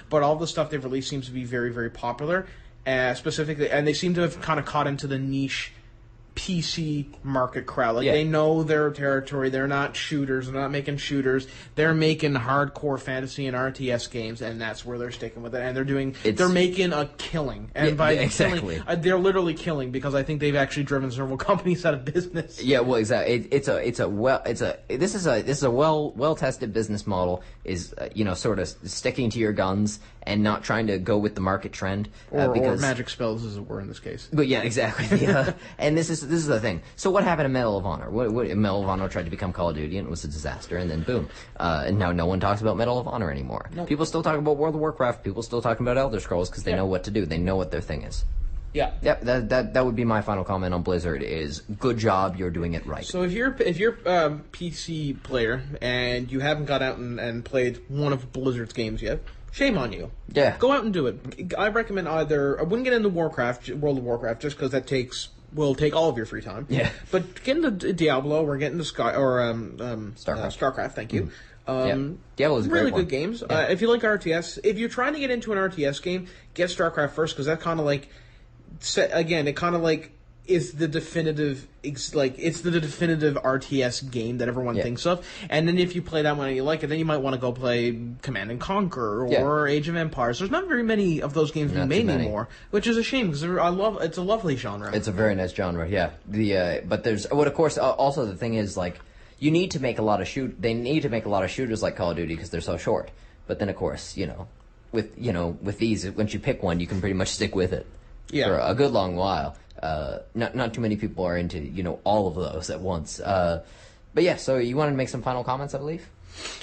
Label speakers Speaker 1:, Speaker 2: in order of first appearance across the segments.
Speaker 1: but all the stuff they've released seems to be very, very popular, specifically, and they seem to have kind of caught into the niche PC market crowd. Like, they know their territory. They're not shooters. They're not making shooters. They're making hardcore fantasy and RTS games, and that's where they're sticking with it. And they're making a killing. And by killing, they're literally killing, because I think they've actually driven several companies out of business.
Speaker 2: Yeah, well, exactly. This is a well tested business model. Is sort of sticking to your guns and not trying to go with the market trend,
Speaker 1: or magic spells, as it were, in this case.
Speaker 2: But yeah, exactly. And this is the thing. So what happened to Medal of Honor? Medal of Honor tried to become Call of Duty, and it was a disaster. And then boom, and now no one talks about Medal of Honor anymore. Nope. People still talk about World of Warcraft. People still talking about Elder Scrolls because they know what to do. They know what their thing is.
Speaker 1: Yeah.
Speaker 2: Yep. That would be my final comment on Blizzard. Is good job. You're doing it right.
Speaker 1: So if you're a PC player and you haven't got out and played one of Blizzard's games yet, shame on you.
Speaker 2: Yeah.
Speaker 1: Go out and do it. I recommend I wouldn't get into World of Warcraft, just because will take all of your free time.
Speaker 2: Yeah.
Speaker 1: But get into Diablo or get into StarCraft. Thank you.
Speaker 2: Diablo's a
Speaker 1: really
Speaker 2: great
Speaker 1: good games. If you like RTS, if you're trying to get into an RTS game, get StarCraft first, because that kind of is the definitive, it's the definitive RTS game that everyone thinks of. And then if you play that one and you like it, then you might want to go play Command and Conquer or Age of Empires. There's not very many of those games being made anymore, which is a shame, because it's a lovely genre.
Speaker 2: It's a very nice genre, yeah. But there's, of course, also the thing is, like, you need to make a lot of they need to make a lot of shooters like Call of Duty because they're so short. But then, of course, with these, once you pick one, you can pretty much stick with it for a good long while. Not too many people are into all of those at once. But yeah, so you wanted to make some final comments, I believe.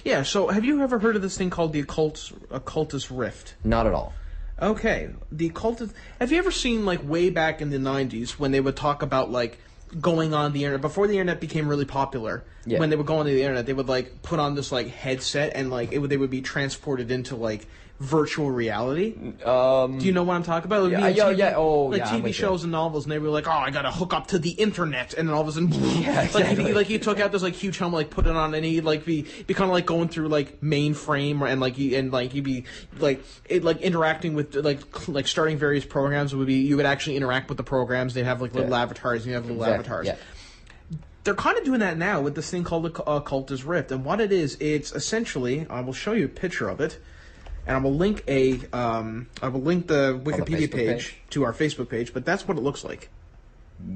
Speaker 1: Yeah. So have you ever heard of this thing called the occultist rift?
Speaker 2: Not at all.
Speaker 1: Okay, the occultist. Have you ever seen, like, way back in the 90s when they would talk about, like, going on the internet before the internet became really popular? When they would go on the internet, they would, like, put on this, like, headset, and, like, they would be transported into, like, virtual reality. Do you know what I'm talking about? TV shows and novels, and they were like, "Oh, I gotta hook up to the internet," and then all of a sudden, like he took out this, like, huge helmet, like, put it on, and he'd, like, be kind of like going through, like, mainframe, and he'd be like interacting with, like starting various programs. You would actually interact with the programs. They'd have, like, little avatars, and you have little avatars. Yeah. They're kind of doing that now with this thing called the Occultist Rift, and what it is, it's essentially, I will show you a picture of it. And I will link the Wikipedia page to our Facebook page, but that's what it looks like.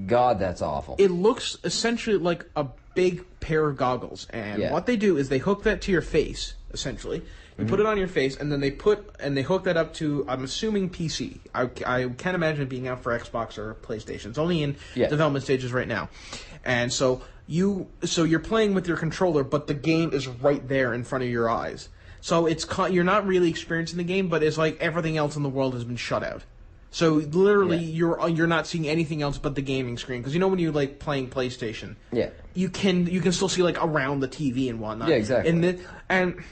Speaker 2: God, that's awful.
Speaker 1: It looks essentially like a big pair of goggles, and what they do is they hook that to your face, essentially. You put it on your face, and then they hook that up to, I'm assuming, PC. I can't imagine it being out for Xbox or PlayStation. It's only in development stages right now. And so you're playing with your controller, but the game is right there in front of your eyes. So you're not really experiencing the game, but it's like everything else in the world has been shut out. So literally, you're not seeing anything else but the gaming screen. Because when you're, like, playing PlayStation, you can still see, like, around the TV and whatnot.
Speaker 2: Yeah, exactly.
Speaker 1: And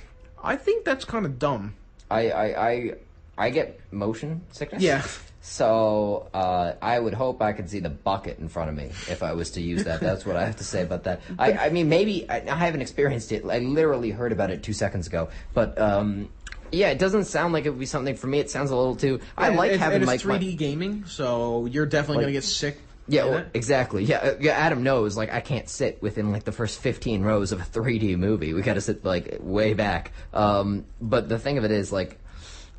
Speaker 1: I think that's kind of dumb.
Speaker 2: I get motion sickness.
Speaker 1: Yeah.
Speaker 2: So I would hope I could see the bucket in front of me if I was to use that. That's what I have to say about that. I mean, maybe I haven't experienced it. I literally heard about it 2 seconds ago. But it doesn't sound like it would be something for me. It sounds a little too. I like having
Speaker 1: it's 3D gaming, so you're definitely going to get sick.
Speaker 2: Yeah, well, exactly. Yeah, Adam knows. Like, I can't sit within, like, the first 15 rows of a 3D movie. We got to sit, like, way back. But the thing of it is, like.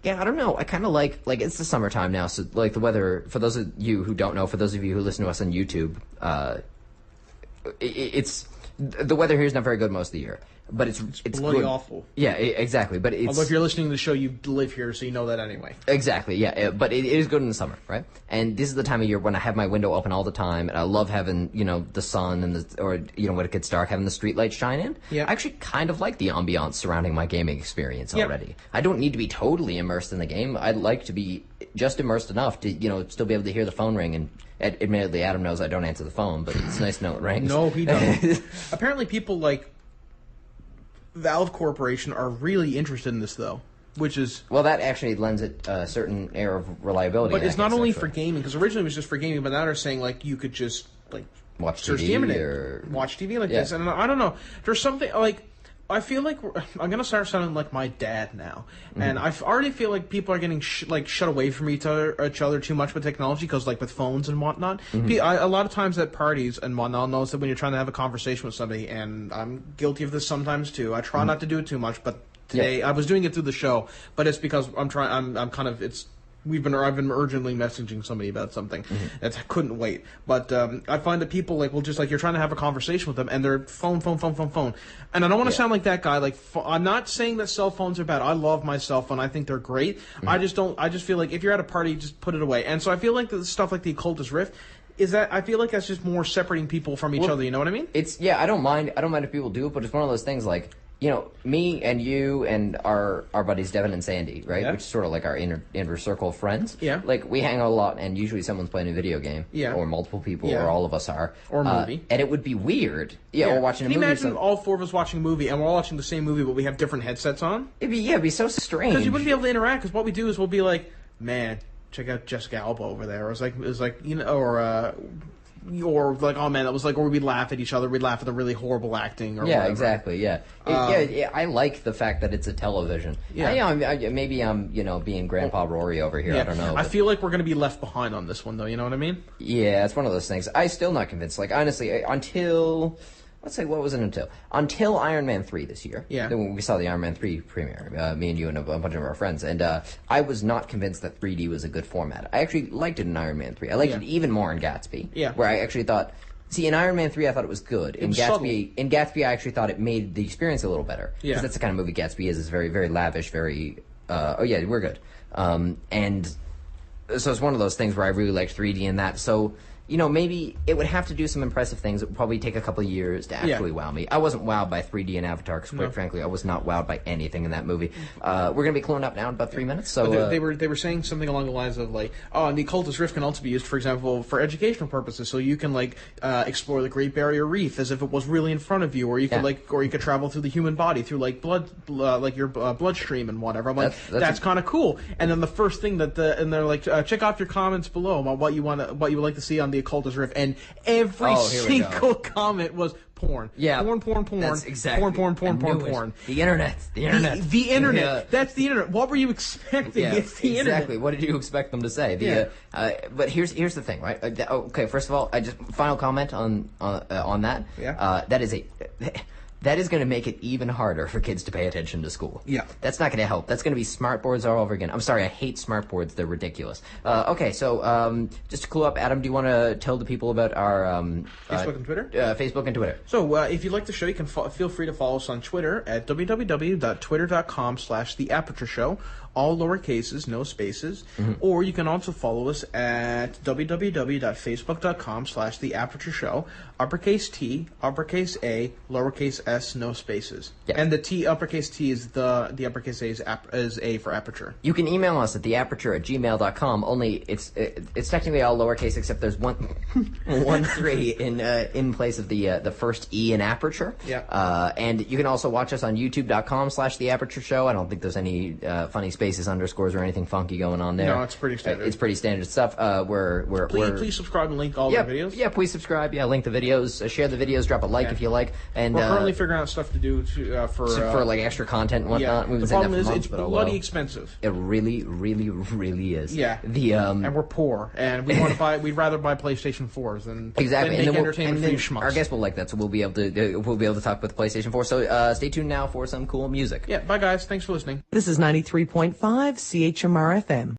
Speaker 2: Yeah, I don't know. I kind of like it's the summertime now, so, like, the weather, for those of you who don't know, for those of you who listen to us on YouTube, the weather here is not very good most of the year. But it's
Speaker 1: bloody
Speaker 2: good.
Speaker 1: Awful.
Speaker 2: Yeah, exactly. But
Speaker 1: although if you're listening to the show, you live here, so you know that anyway.
Speaker 2: Exactly. Yeah, but it is good in the summer, right? And this is the time of year when I have my window open all the time, and I love having the sun and when it gets dark, having the street lights shine in.
Speaker 1: Yeah.
Speaker 2: I actually kind of like the ambiance surrounding my gaming experience already. I don't need to be totally immersed in the game. I'd like to be just immersed enough to still be able to hear the phone ring. And admittedly, Adam knows I don't answer the phone, but it's nice to know it rings.
Speaker 1: No, he doesn't. Apparently, people like Valve Corporation are really interested in this, though, which is...
Speaker 2: Well, that actually lends it a certain air of reliability.
Speaker 1: But it's not only for gaming, because originally it was just for gaming, but now they're saying, like, you could just, like...
Speaker 2: Watch TV
Speaker 1: watch TV like this. And I don't know. There's something, like... I feel like I'm gonna start sounding like my dad now, and I already feel like people are getting shut away from each other too much with technology because like with phones and whatnot. A lot of times at parties and whatnot, I'll notice that when you're trying to have a conversation with somebody, and I'm guilty of this sometimes too. I try not to do it too much, but today I was doing it through the show, but it's because I'm trying. I'm kind of it's. I've been urgently messaging somebody about something that I couldn't wait. But I find that people will just you're trying to have a conversation with them and they're phone. And I don't want to sound like that guy. Like I'm not saying that cell phones are bad. I love my cell phone. I think they're great. I just feel like if you're at a party, just put it away. And so I feel like the stuff like the occultist rift is that I feel like that's just more separating people from each other. You know what I mean?
Speaker 2: I don't mind if people do it, but it's one of those things like. Me and you and our buddies Devin and Sandy, right?
Speaker 1: Yeah.
Speaker 2: Which is sort of like our inner circle of friends.
Speaker 1: Yeah.
Speaker 2: Like, we hang out a lot, and usually someone's playing a video game.
Speaker 1: Yeah.
Speaker 2: Or multiple people, or all of us are.
Speaker 1: Or a movie.
Speaker 2: And it would be weird. Or watching a movie.
Speaker 1: Can you imagine all four of us watching a movie, and we're all watching the same movie, but we have different headsets on?
Speaker 2: It'd be so strange.
Speaker 1: Because you wouldn't be able to interact, because what we do is we'll be like, man, check out Jessica Alba over there. Or or like, oh man, that was like, or we'd laugh at each other, we'd laugh at the really horrible acting, or whatever.
Speaker 2: Exactly, I like the fact that it's a television. Maybe I'm, being Grandpa Rory over here, I don't know.
Speaker 1: I feel like we're going to be left behind on this one, though, you know what I mean?
Speaker 2: Yeah, it's one of those things. I'm still not convinced. Like, honestly, until... Let's say, what was it until Iron Man 3 this year?
Speaker 1: Yeah.
Speaker 2: Then when we saw the Iron Man 3 premiere, me and you and a bunch of our friends, and I was not convinced that 3D was a good format. I actually liked it in Iron Man 3. I liked it even more in Gatsby.
Speaker 1: Yeah.
Speaker 2: Where I actually thought, in Iron Man 3 I thought it was good. In Gatsby I actually thought it made the experience a little better. Yeah. Because that's the kind of movie Gatsby is very, very lavish, very, we're good. And so it's one of those things where I really liked 3D in that, so... maybe it would have to do some impressive things. It would probably take a couple of years to actually wow me. I wasn't wowed by 3D in Avatar, because quite frankly, I was not wowed by anything in that movie. We're going to be cloned up now in about 3 minutes. So
Speaker 1: they were saying something along the lines of like, and the occultist rift can also be used, for example, for educational purposes. So you can explore the Great Barrier Reef as if it was really in front of you, or you could travel through the human body through your bloodstream and whatever. I'm like, that's kind of cool. And then the first thing and they're like, check off your comments below about what you would like to see on the occultist rift, and every single comment was porn.
Speaker 2: Yeah,
Speaker 1: porn.
Speaker 2: That's exactly
Speaker 1: porn.
Speaker 2: The internet.
Speaker 1: The internet. Yeah. That's the internet. What were you expecting?
Speaker 2: Yeah,
Speaker 1: it's the internet.
Speaker 2: Exactly. What did you expect them to say? But here's the thing, right? Okay, first of all, final comment on that.
Speaker 1: Yeah.
Speaker 2: That is going to make it even harder for kids to pay attention to school.
Speaker 1: Yeah.
Speaker 2: That's not going to help. That's going to be smart boards all over again. I'm sorry, I hate smart boards. They're ridiculous. Okay, so just to clue up, Adam, do you want to tell the people about our...
Speaker 1: Facebook and Twitter?
Speaker 2: Facebook and Twitter.
Speaker 1: So if you like the show, you can feel free to follow us on Twitter at www.twitter.com/The Aperture Show. All lower cases, no spaces. Or you can also follow us at www.facebook.com/The Aperture Show. Uppercase T, uppercase A, lowercase s, no spaces.
Speaker 2: Yeah.
Speaker 1: And the uppercase T is the uppercase A is A for Aperture.
Speaker 2: You can email us at theaperture@gmail.com. Only it's technically all lowercase, except there's one 3 in place of the first E in Aperture.
Speaker 1: Yeah.
Speaker 2: And you can also watch us on youtube.com/The Aperture Show. I don't think there's any funny spaces, underscores, or anything funky going on there.
Speaker 1: No, it's pretty standard.
Speaker 2: It's pretty standard stuff.
Speaker 1: Please subscribe and link all the videos.
Speaker 2: Yeah, please subscribe. Yeah, link the videos. Share the videos. Drop a like if you like. And
Speaker 1: we're currently figuring out stuff to do for
Speaker 2: like extra content and whatnot.
Speaker 1: Yeah. The problem is it's bloody expensive.
Speaker 2: It really, really, really is.
Speaker 1: Yeah. And we're poor, and we want to buy. We'd rather buy PlayStation 4s than
Speaker 2: exactly.
Speaker 1: Than make entertainment for you schmucks.
Speaker 2: Our guests will like that, so we'll be able to talk about the PlayStation 4. So stay tuned now for some cool music.
Speaker 1: Yeah. Bye guys. Thanks for listening.
Speaker 3: This is 93.5 CHMR FM.